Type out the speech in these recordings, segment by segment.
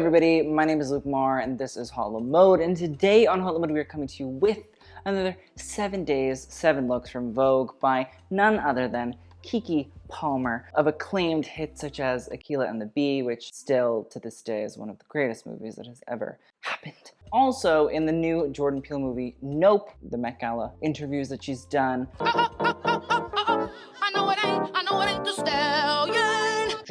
everybody, my name is Luke Mar and this is HauteLeMode, and today on HauteLeMode we are coming to you with another 7 days, 7 looks from Vogue by none other than Keke Palmer of acclaimed hits such as Akeela and the Bee, which still to this day is one of the greatest movies that has ever happened. Also in the new Jordan Peele movie, Nope, the Met Gala interviews that she's done. I know it ain't the stallion.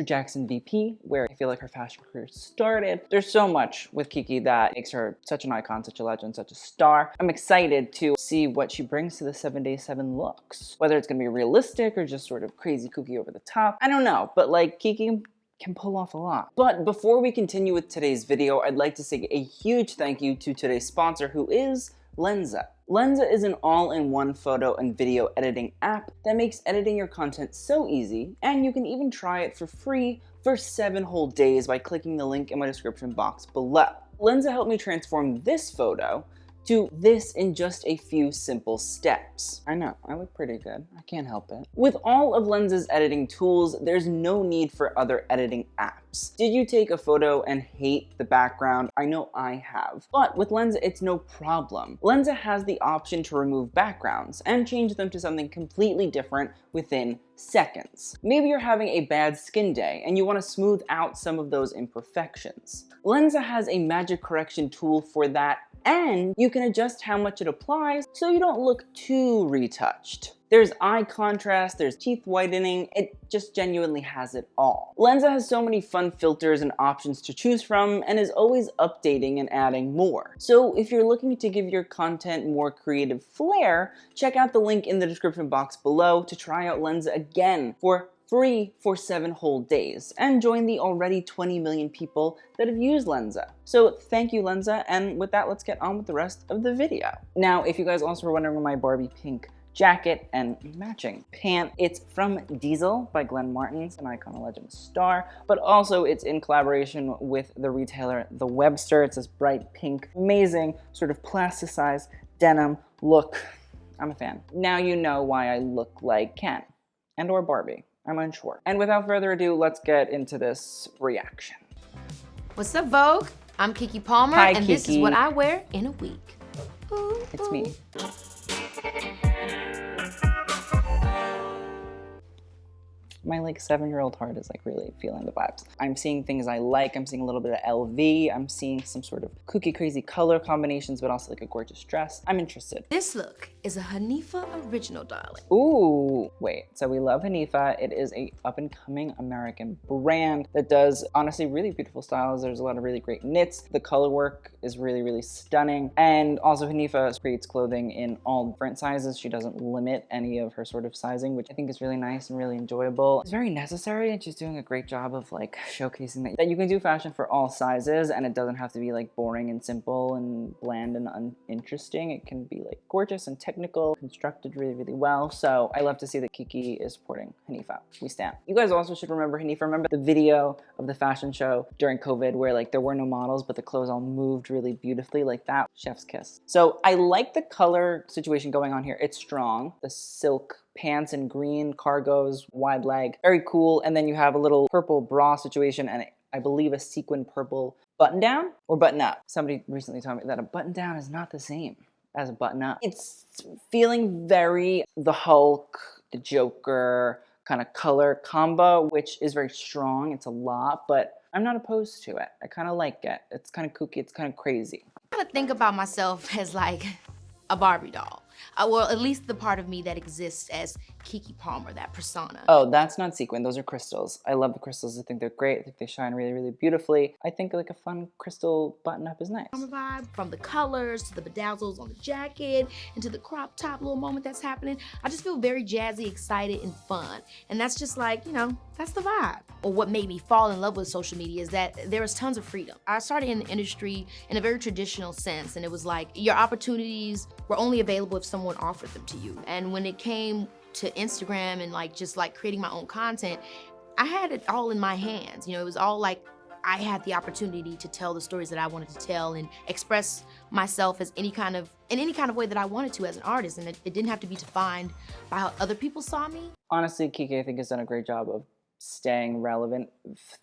Jackson VP, where I feel like her fashion career started. There's so much with Keke that makes her such an icon, such a legend, such a star. I'm excited to see what she brings to the 7 Day 7 looks. Whether it's gonna be realistic or just sort of crazy kooky over the top, I don't know, but like Keke can pull off a lot. But before we continue with today's video, I'd like to say a huge thank you to today's sponsor, who is Lensa. Lensa is an all-in-one photo and video editing app that makes editing your content so easy, and you can even try it for free for 7 whole days by clicking the link in my description box below. Lensa helped me transform this photo to this in just a few simple steps. I know, I look pretty good. I can't help it. With all of Lensa's editing tools, there's no need for other editing apps. Did you take a photo and hate the background? I know I have. But with Lensa, it's no problem. Lensa has the option to remove backgrounds and change them to something completely different within seconds. Maybe you're having a bad skin day and you want to smooth out some of those imperfections. Lensa has a magic correction tool for that, and you can adjust how much it applies so you don't look too retouched. There's eye contrast, there's teeth whitening, it just genuinely has it all. Lensa has so many fun filters and options to choose from and is always updating and adding more. So if you're looking to give your content more creative flair, check out the link in the description box below to try out Lensa again for free for 7 whole days and join the already 20 million people that have used Lensa. So thank you, Lensa, and with that, let's get on with the rest of the video. Now, if you guys also were wondering where my Barbie pink jacket and matching pant, it's from Diesel by Glenn Martins, an icon, a legend, star, but also it's in collaboration with the retailer The Webster. It's this bright pink, amazing sort of plasticized denim look. I'm a fan. Now you know why I look like Ken and or Barbie. I'm unsure. And without further ado, let's get into this reaction. What's up, Vogue? I'm Keke Palmer, Hi, and Keke. this is what I wear in a week. Ooh, It's me. My like 7-year-old heart is like really feeling the vibes. I'm seeing things I like. I'm seeing a little bit of LV. I'm seeing some sort of kooky crazy color combinations, but also like a gorgeous dress. I'm interested. This look is a Hanifa original, darling. Ooh, wait, so we love Hanifa. It is a up-and-coming American brand that does honestly really beautiful styles. There's a lot of really great knits. The color work is really, really stunning. And also Hanifa creates clothing in all different sizes. She doesn't limit any of her sort of sizing, which I think is really nice and really enjoyable. It's very necessary, and she's doing a great job of like showcasing that you can do fashion for all sizes, and it doesn't have to be like boring and simple and bland and uninteresting. It can be like gorgeous and technical, constructed really, really well. So I love to see that Keke is supporting Hanifa. We stand. You guys also should remember Hanifa. Remember the video of the fashion show during COVID where like there were no models, but the clothes all moved really beautifully like that? Chef's kiss. So I like the color situation going on here. It's strong. The silk pants in green, cargos, wide leg, very cool. And then you have a little purple bra situation and I believe a sequin purple button down or button up. Somebody recently told me that a button down is not the same as a button up. It's feeling very the Hulk, the Joker kind of color combo, which is very strong. It's a lot, but I'm not opposed to it. I kind of like it. It's kind of kooky, it's kind of crazy. I kind of think about myself as like a Barbie doll. Well, at least the part of me that exists as Keke Palmer, that persona. Oh, that's not sequin. Those are crystals. I love the crystals. I think they're great. I think they shine really, really beautifully. I think like a fun crystal button-up is nice. Vibe, from the colors to the bedazzles on the jacket and to the crop top little moment that's happening. I just feel very jazzy, excited, and fun. And that's just like, you know, that's the vibe. Or what made me fall in love with social media is that there is tons of freedom. I started in the industry in a very traditional sense, and it was like your opportunities were only available if someone offered them to you. And when it came to Instagram and like just like creating my own content, I had it all in my hands. You know, it was all like I had the opportunity to tell the stories that I wanted to tell and express myself as in any kind of way that I wanted to as an artist, and it didn't have to be defined by how other people saw me. Honestly, Keke, I think, has done a great job of staying relevant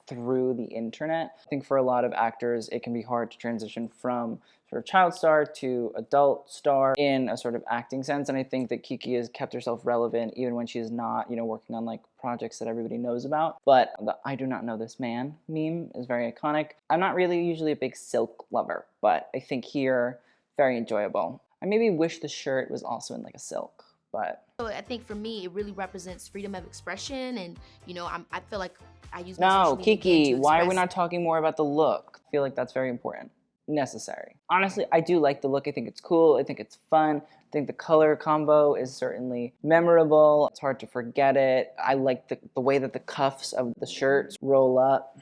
through the internet. I think for a lot of actors, it can be hard to transition from sort of child star to adult star in a sort of acting sense. And I think that Keke has kept herself relevant even when she's not, you know, working on like projects that everybody knows about. But the "I do not know this man" meme is very iconic. I'm not really usually a big silk lover, but I think here, very enjoyable. I maybe wish the shirt was also in like a silk, but. So I think for me, it really represents freedom of expression, and you know, I feel like I use my social No, media again Keke, to why are we express- not talking more about the look? I feel like that's very important. Necessary. Honestly, I do like the look. I think it's cool. I think it's fun. I think the color combo is certainly memorable. It's hard to forget it. I like the way that the cuffs of the shirts roll up.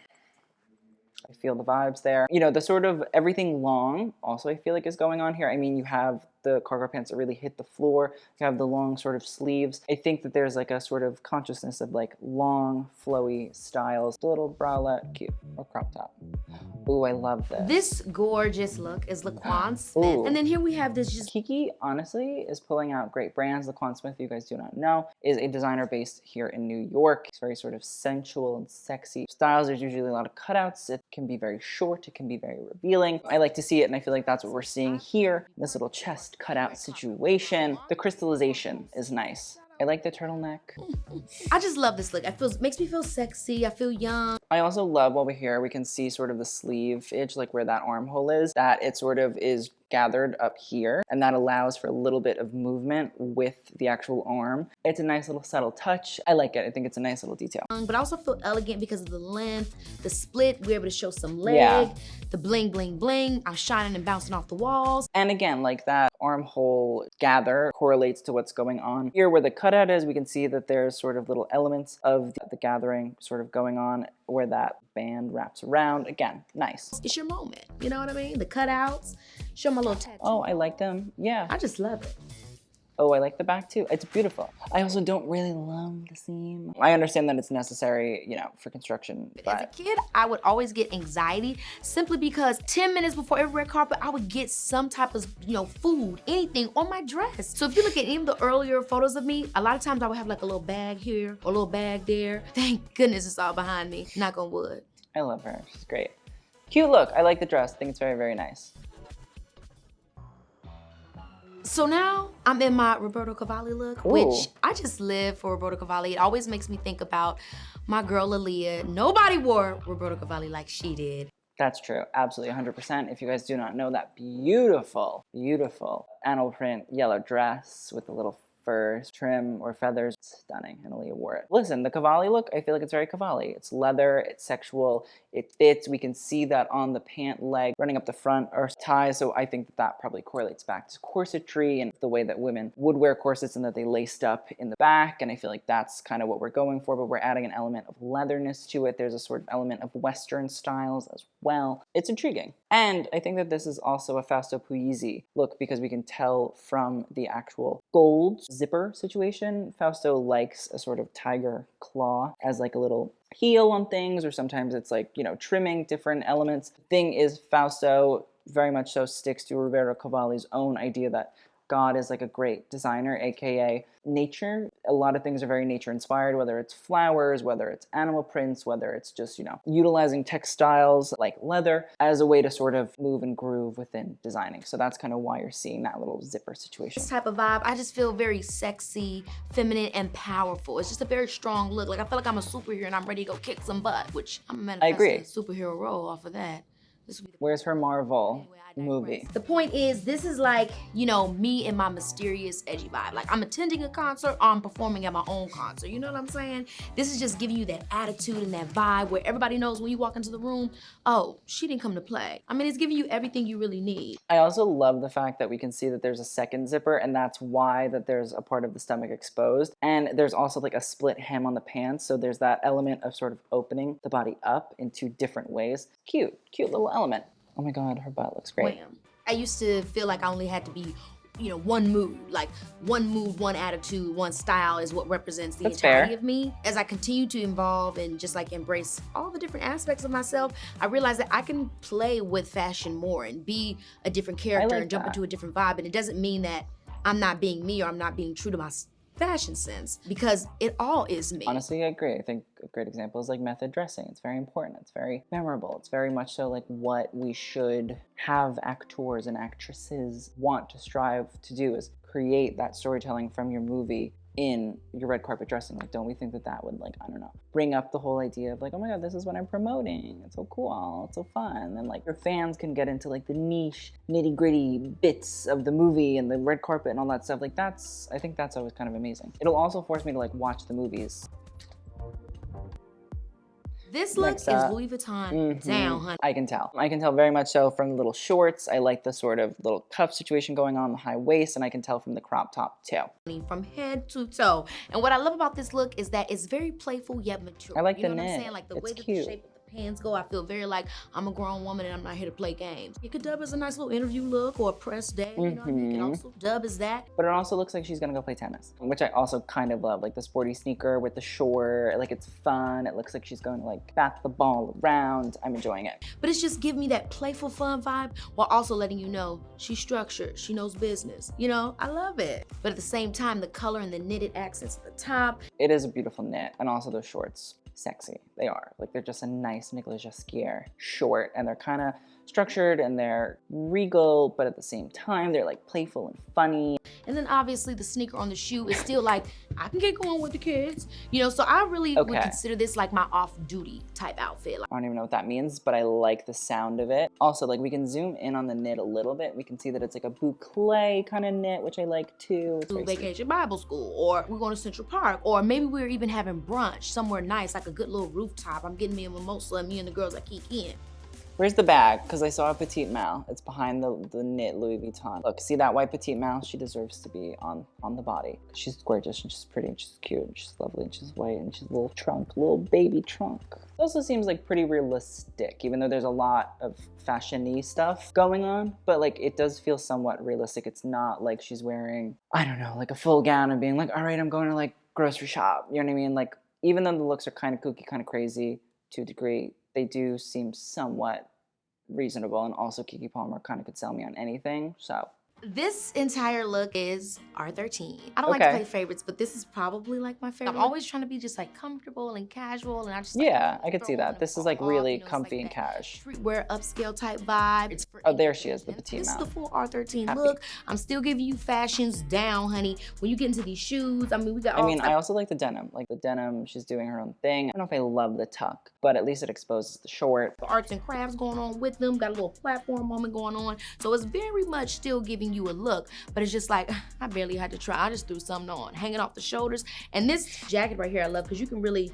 I feel the vibes there. You know, the sort of everything long also I feel like is going on here. I mean, you have the cargo pants that really hit the floor. You have the long sort of sleeves. I think that there's like a sort of consciousness of like long, flowy styles. The little bralette, cute, or crop top. Ooh, I love this. This gorgeous look is LaQuan Smith. Ooh. And then here we have this just Keke, honestly, is pulling out great brands. LaQuan Smith, you guys do not know, is a designer based here in New York. It's very sort of sensual and sexy styles. There's usually a lot of cutouts. It can be very short. It can be very revealing. I like to see it, and I feel like that's what we're seeing here. This little chest cutout situation. The crystallization is nice. I like the turtleneck. I just love this look. It makes me feel sexy. I feel young. I also love while we're here, we can see sort of the sleeve edge, like where that armhole is, that it sort of is gathered up here, and that allows for a little bit of movement with the actual arm. It's a nice little subtle touch. I like it. I think it's a nice little detail. But I also feel elegant because of the length, the split, we're able to show some leg, Yeah. the bling, bling, bling. I'm shining and bouncing off the walls. And again, like that armhole gather correlates to what's going on. Here where the cutout is, we can see that there's sort of little elements of the gathering sort of going on where that band wraps around. Again, nice. It's your moment. You know what I mean? The cutouts, show my little tattoo. Oh, I like them. Yeah. I just love it. Oh, I like the back too. It's beautiful. I also don't really love the seam. I understand that it's necessary, you know, for construction, As a but kid, I would always get anxiety simply because 10 minutes before every red carpet, I would get some type of, you know, food, anything on my dress. So if you look at any of the earlier photos of me, a lot of times I would have like a little bag here or a little bag there. Thank goodness it's all behind me. Knock on wood. I love her. She's great. Cute look. I like the dress. I think it's very, very nice. So now I'm in my Roberto Cavalli look, Ooh. which I just live for Roberto Cavalli. It always makes me think about my girl Aaliyah. Nobody wore Roberto Cavalli like she did. That's true. Absolutely 100%. If you guys do not know that beautiful, beautiful animal print yellow dress with the little fur trim or feathers, stunning, and Aaliyah wore it. Listen, the Cavalli look, I feel like it's very Cavalli. It's leather, it's sexual, it fits. We can see that on the pant leg running up the front or tie, so I think that that probably correlates back to corsetry and the way that women would wear corsets and that they laced up in the back, and I feel like that's kind of what we're going for, but we're adding an element of leatherness to it. There's a sort of element of Western styles as well. It's intriguing. And I think that this is also a Fausto Puglisi look because we can tell from the actual gold zipper situation, Fausto likes a sort of tiger claw as like a little heel on things, or sometimes it's like, you know, trimming different elements. The thing is, Fausto very much so sticks to Roberto Cavalli's own idea that God is like a great designer, aka nature. A lot of things are very nature inspired, whether it's flowers, whether it's animal prints, whether it's just, you know, utilizing textiles like leather as a way to sort of move and groove within designing. So that's kind of why you're seeing that little zipper situation. This type of vibe, I just feel very sexy, feminine, and powerful. It's just a very strong look. Like I feel like I'm a superhero and I'm ready to go kick some butt, which I'm manifesting a superhero role off of that. Where's her Marvel movie? The point is, this is like, you know, me and my mysterious, edgy vibe. Like I'm attending a concert or I'm performing at my own concert. You know what I'm saying? This is just giving you that attitude and that vibe where everybody knows when you walk into the room, oh, she didn't come to play. I mean, it's giving you everything you really need. I also love the fact that we can see that there's a second zipper, and that's why that there's a part of the stomach exposed. And there's also like a split hem on the pants. So there's that element of sort of opening the body up in two different ways. Cute, cute little element. Oh my God, her butt looks great. Wham. I used to feel like I only had to be, you know, one mood, one attitude, one style is what represents the entirety of me. As I continue to evolve and just like embrace all the different aspects of myself, I realized that I can play with fashion more and be a different character and jump into a different vibe. And it doesn't mean that I'm not being me or I'm not being true to fashion sense because it all is me. Honestly, I agree. I think a great example is like method dressing. It's very important. It's very memorable. It's very much so like what we should have actors and actresses want to strive to do is create that storytelling from your movie in your red carpet dressing. Like, don't we think that that would, like, I don't know, bring up the whole idea of like, oh my god, this is what I'm promoting, it's so cool, it's so fun, and like your fans can get into like the niche nitty gritty bits of the movie and the red carpet and all that stuff. Like, that's, I think that's always kind of amazing. It'll also force me to like watch the movies. This look is Louis Vuitton down, honey. I can tell. I can tell very much so from the little shorts. I like the sort of little cuff situation going on, the high waist, and I can tell from the crop top too. From head to toe. And what I love about this look is that it's very playful yet mature. I like the knit. What I'm saying? Like the it's way that cute. the shape of the pants go, I feel very like I'm a grown woman and I'm not here to play games. It could dub as a nice little interview look or a press day, you know what I mean? It can also dub as that. But it also looks like she's gonna go play tennis, which I also kind of love. Like the sporty sneaker with the short, like it's fun. It looks like she's going to like bat the ball around. I'm enjoying it. But it's just giving me that playful fun vibe while also letting you know she's structured, she knows business. You know, I love it. But at the same time, the color and the knitted accents at the top. It is a beautiful knit, and also those shorts. Sexy. They are. Like, they're just a nice négligé short, and they're kind of structured and they're regal, but at the same time they're like playful and funny. And then obviously the sneaker on the shoe is still like, I can get going with the kids, you know, so I really would consider this like my off-duty type outfit. Like, I don't even know what that means, but I like the sound of it. Also, like, we can zoom in on the knit a little bit. We can see that it's like a boucle kind of knit, which I like too. Vacation Bible school, or we're going to Central Park, or maybe we're even having brunch somewhere nice, like a good little rooftop. I'm getting me a mimosa and me and the girls at Keke. Where's the bag? Because I saw a petite malle. It's behind the knit Louis Vuitton. Look, see that white petite malle? She deserves to be on the body. She's gorgeous and she's pretty and she's cute and she's lovely and she's white and she's a little trunk, little baby trunk. It also seems like pretty realistic, even though there's a lot of fashion-y stuff going on, but like it does feel somewhat realistic. It's not like she's wearing, I don't know, like a full gown and being like, all right, I'm going to like grocery shop. You know what I mean? Like, even though the looks are kind of kooky, kind of crazy to a degree, they do seem somewhat reasonable, and also Keke Palmer kind of could sell me on anything, so. This entire look is R13. I don't like to play favorites, but this is probably like my favorite. I'm always trying to be just like comfortable and casual, and I just yeah, I could see that. This is like really comfy and cash. Streetwear upscale type vibe. It's oh, there she is, the petite This malle. is the full R13 look. I'm still giving you fashions down, honey. When you get into these shoes, I mean, we got all I also like the denim. Like the denim, she's doing her own thing. I don't know if I love the tuck, but at least it exposes the short. The arts and crafts going on with them. Got a little platform moment going on. So it's very much still giving you a look, but it's just like, I barely had to try. I just threw something on, hanging off the shoulders. And this jacket right here I love because you can really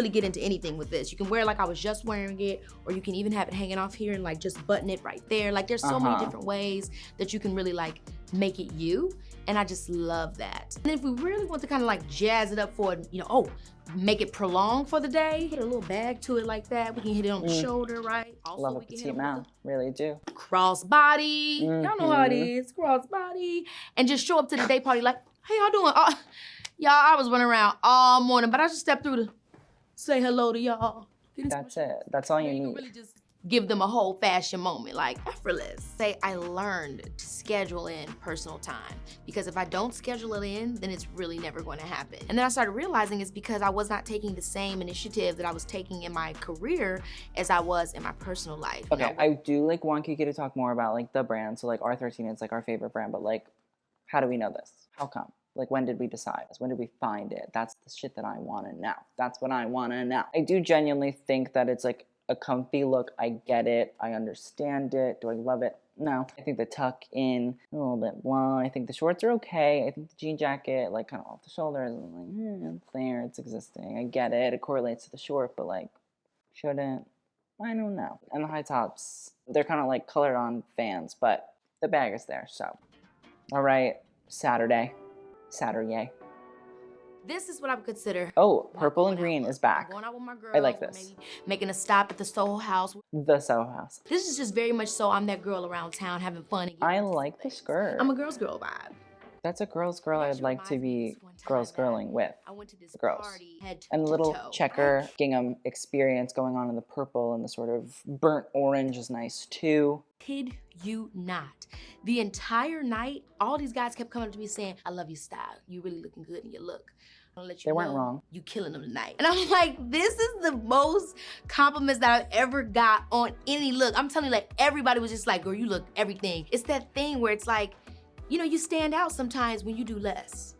get into anything with this. You can wear it like I was just wearing it, or you can even have it hanging off here and like just button it right there. Like, there's so many different ways that you can really like make it you, and I just love that. And if we really want to kind of like jazz it up for, you know, make it prolonged for the day, hit a little bag to it like that. We can hit it on the shoulder, right? Also, love a petite malle, really do. Crossbody, y'all know how it is, crossbody. And just show up to the day party like, how y'all doing? Y'all, I was running around all morning, but I just stepped through to say hello to y'all. That's it, that's all you need. Really just give them a whole fashion moment, like effortless. Say, I learned to schedule in personal time, because if I don't schedule it in, then it's really never going to happen. And then I started realizing it's because I was not taking the same initiative that I was taking in my career as I was in my personal life. Okay, you know? I do like want Keke to talk more about like the brand. So like R13 is like our favorite brand, but like, how do we know this? How come? Like, when did we decide? When did we find it? That's the shit that I want to know. That's what I want to know. I do genuinely think that it's like a comfy look. I get it. I understand it. Do I love it? No. I think the tuck in a little bit blah. I think the shorts are okay. I think the jean jacket, like kind of off the shoulder, is like, it's there, it's existing. I get it. It correlates to the short, but like, shouldn't. I don't know. And the high tops, they're kind of like colored on Vans, but the bag is there, so. All right, Saturday. This is what I would consider. Oh, purple and green is back. I'm going out with my girls. I like this. Maybe making a stop at the Soho House. The Soho House. This is just very much so I'm that girl around town having fun. I like the skirt. I'm a girl's girl vibe. That's a girl's girl It I'd actually like to reminds me of be this one time girls that girling with. I went to this The girls. party, head And the to little toe. checker gingham experience going on in the purple, and the sort of burnt orange is nice too. Kid you not. The entire night, all these guys kept coming up to me saying, I love your style. You really looking good in your look. I'll let you They know, weren't wrong. you killing them tonight. And I'm like, this is the most compliments that I've ever got on any look. I'm telling you, like, everybody was just like, girl, you look everything. It's that thing where it's like, you know, you stand out sometimes when you do less.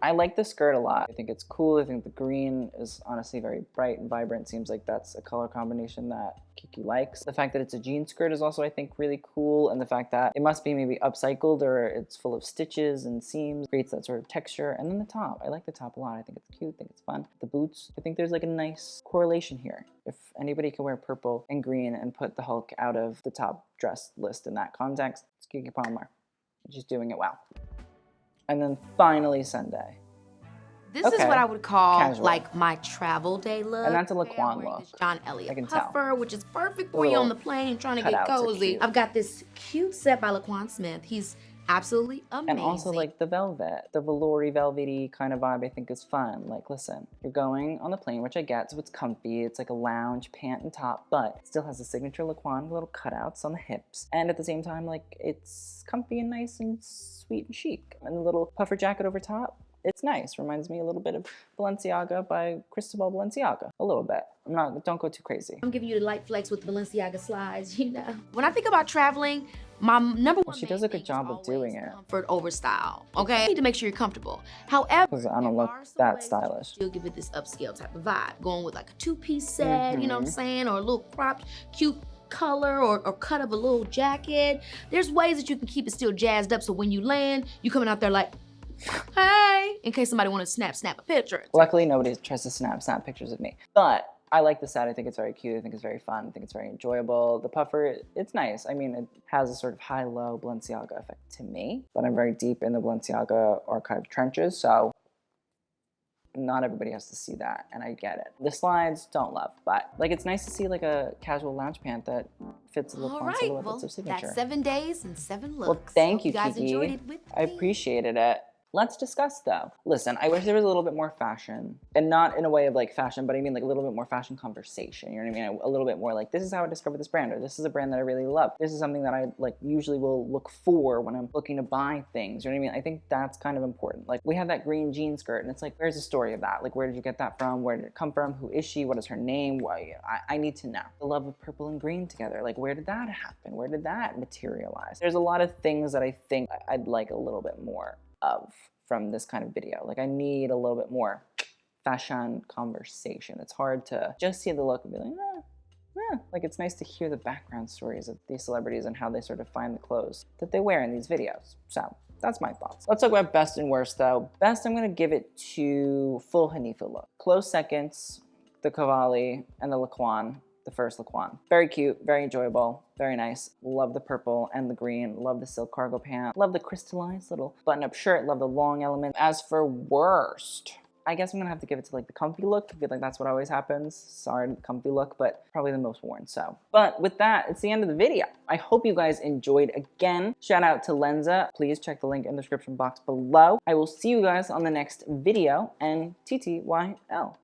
I like the skirt a lot. I think it's cool. I think the green is honestly very bright and vibrant. Seems like that's a color combination that Keke likes. The fact that it's a jean skirt is also, I think, really cool. And the fact that it must be maybe upcycled or it's full of stitches and seams creates that sort of texture. And then the top. I like the top a lot. I think it's cute. I think it's fun. The boots, I think there's like a nice correlation here. If anybody can wear purple and green and put the Hulk out of the top dress list in that context, it's Keke Palmer. She's doing it well. And then finally Sunday. This is what I would call Casual. like my travel day look. And that's a I'm LaQuan wearing look. this John I Elliott can tell. puffer, which is perfect The for you on little the plane trying to get cutouts are cozy. cute. I've got this cute set by LaQuan Smith. He's absolutely amazing. And also like the velvet, the velour-y, velvety kind of vibe I think is fun. Like listen, you're going on the plane, which I get, so it's comfy. It's like a lounge pant and top, but it still has the signature LaQuan little cutouts on the hips. And at the same time, like it's comfy and nice and sweet and chic. And the little puffer jacket over top, it's nice. Reminds me a little bit of Balenciaga by Cristobal Balenciaga. A little bit. Don't go too crazy. I'm giving you the light flex with Balenciaga slides, you know. When I think about traveling, my number one She does a good job of doing it. comfort over style, okay? You need to make sure you're comfortable. However, Because I don't there look are some that ways stylish. Still give it this upscale type of vibe. Going with like a two-piece set, you know what I'm saying? Or a little cropped, cute color or cut of a little jacket. There's ways that you can keep it still jazzed up so when you land, you coming out there like, hey, in case somebody want to snap a picture. Luckily, nobody tries to snap pictures of me. But I like the set. I think it's very cute. I think it's very fun. I think it's very enjoyable. The puffer, it's nice. I mean, it has a sort of high-low Balenciaga effect to me, but I'm very deep in the Balenciaga archive trenches, so not everybody has to see that, and I get it. The slides, don't love, but like it's nice to see like a casual lounge pant that fits a All LaQuan right, silhouette. well, That's her signature. that's 7 days and 7 looks. Well, thank Hope you, guys Keke. enjoyed it with I me. appreciated it. Let's discuss though. Listen, I wish there was a little bit more fashion, and not in a way of like fashion, but I mean like a little bit more fashion conversation. You know what I mean? A little bit more like, this is how I discovered this brand, or this is a brand that I really love. This is something that I like usually will look for when I'm looking to buy things. You know what I mean? I think that's kind of important. Like we have that green jean skirt, and it's like, where's the story of that? Like, where did you get that from? Where did it come from? Who is she? What is her name? Why? I need to know. The love of purple and green together. Like, where did that happen? Where did that materialize? There's a lot of things that I think I'd like a little bit more of from this kind of video. Like I need a little bit more fashion conversation. It's hard to just see the look and be like, like it's nice to hear the background stories of these celebrities and how they sort of find the clothes that they wear in these videos. So that's my thoughts. Let's talk about best and worst though. Best, I'm gonna give it to full Hanifa look. Close seconds, the Cavalli and the LaQuan. The first LaQuan. Very cute, very enjoyable, very nice. Love the purple and the green. Love the silk cargo pant. Love the crystallized little button-up shirt. Love the long element. As for worst, I guess I'm gonna have to give it to like the comfy look. I feel like that's what always happens. Sorry, the comfy look, but probably the most worn, so. But with that, it's the end of the video. I hope you guys enjoyed. Again, shout out to Lenza. Please check the link in the description box below. I will see you guys on the next video, and TTYL.